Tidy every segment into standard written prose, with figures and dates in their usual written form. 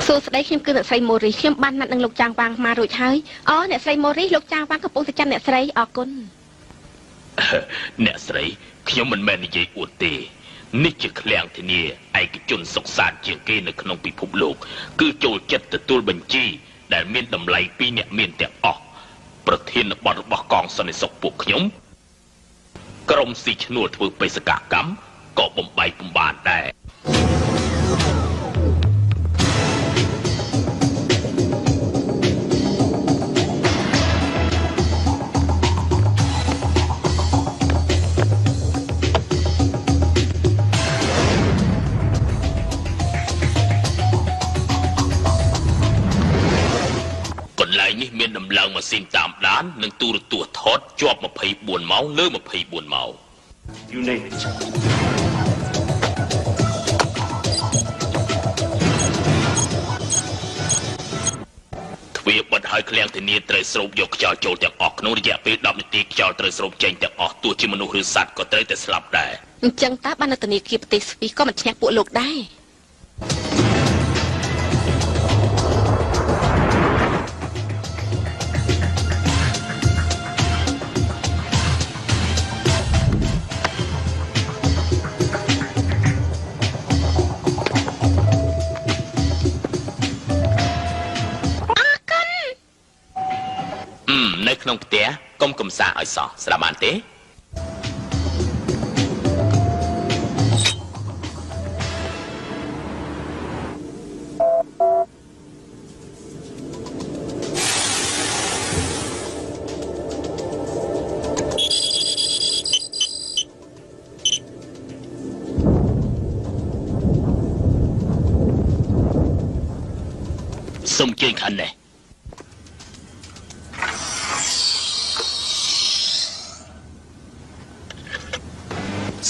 សួស្តីខ្ញុំគឺអ្នកស្រីម៉ូរីខ្ញុំបានណាត់នឹងលោកចាងវ៉ាងមករួចហើយអូអ្នកស្រីម៉ូរីលោកចាងវ៉ាងកំពុងតែចាំអ្នកស្រីអរគុណអ្នកស្រីខ្ញុំមិនមែននិយាយអួតទេនេះជាឃ្លាំងធានាឯកជនសុខសាន្តជាងគេនៅក្នុងពិភពលោកគឺចូលចិត្តទទួលបញ្ជីដែលមានតម្លៃពីអ្នកមានទាំងអស់ប្រធានបទរបស់កងសន្តិសុខពួកខ្ញុំក្រុមស៊ីឈ្នួលធ្វើបេសកកម្មក៏បំបីបំបានដែរនេះមានដំឡើងម៉ាស៊ីនតាមដាននិងទូរទស្សន៍ថតជាប់24ម៉ោងលើ24ម៉ោង You name it ទ្វារបិទឲ្យឃ្លាំងធានាត្រូវស្រូបយកខ្យល់ចូលទាំងអស់ក្នុងរយៈពេល10នាទីខ្យល់ត្រូវស្រូបចេញទាំងអស់ទោះជាមនុស្សឬសត្វក៏ត្រូវតែស្លាប់ដែរអញ្ចឹងតើបានធនាគារប្រទេសស្វីសក៏មិនឈ្នះពួកលោកដែរនៅក្នុងផ្ទះកុំកំសាឲ្យសោះស្ដាប់បានទេសូមជើញខាងនេះ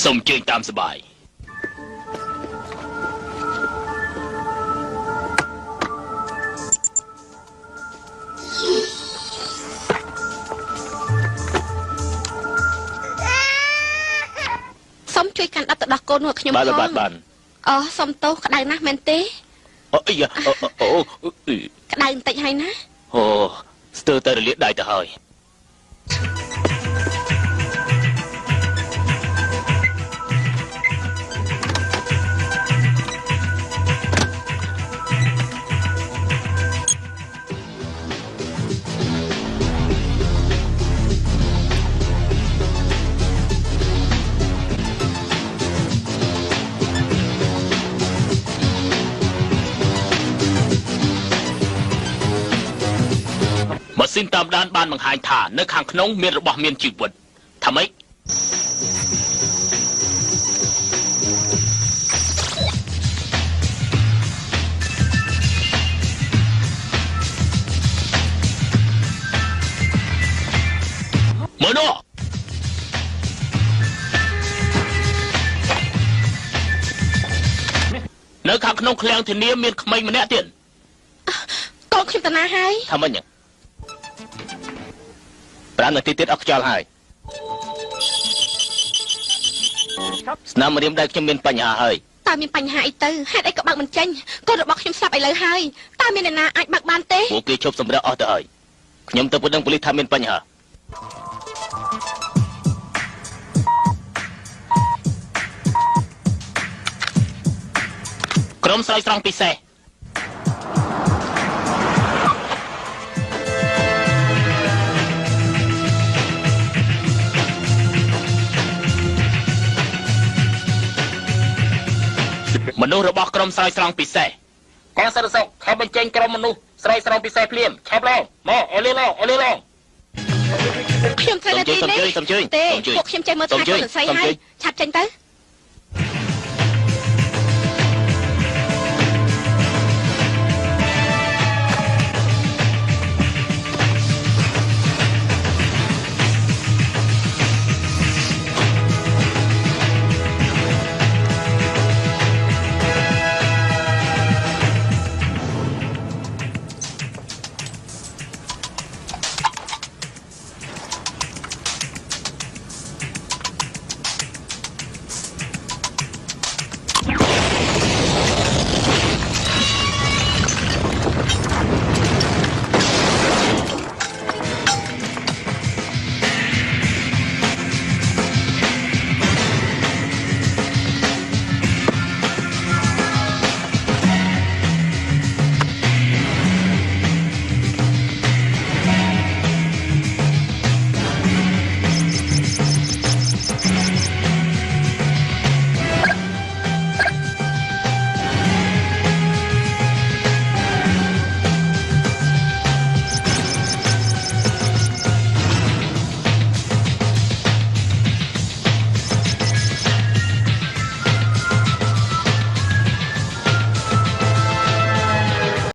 សូមជើញតាមសបាយសូមជួយកាន់ដុតទៅដោះកូននោះខ្ញុំផងបានអូសូមទោសក្តៅណាស់មែនទេអូអីអូក្តៅបន្តិចហើយណាអូស្ទើរតែរលាកដៃទៅហើយម៉ាស៊ីនតាមដានបានបង្ហាញថានៅខាងក្នុងមានរបស់មានជីវិតថាម៉េចមើលនោះនៅខាងក្នុងឃ្លាំងធានាមានក្មេងម្នាក់ទៀតកូនខ្ញុំតាណាហើយថាម៉េច5នាទីទៀតអស់ខ្យល់ហើយស្នាមរៀមដែលខ្ញុំមានបញ្ហាហើយតើមានបញ្ហាអីទៅហេតុអីក៏បើកមិនចេញកូនរបស់ខ្ញុំស្លាប់ឥឡូវហើយតើមានអ្នកណាអាចបើកបានទេពួកគេឈប់សម្រាប់អស់ទៅហើយខ្ញុំទៅប្តឹងប៉ូលីសថាមានបញ្ហាក្រុមស្រោចស្រង់ពិសេសមនុស្សរបស់ក្រុមស្រោចស្រង់ពិសេសកងសន្តិសុខខំបញ្ចេញក្រុមមនុស្សស្រោចស្រង់ពិសេសភ្លាមឆាប់ឡើងមកអលីឡងខ្ញុំត្រូវតែទីនេះទេពួកខ្ញុំចេះមើលថែកូនស្រីហើយឆាប់ចេញទៅ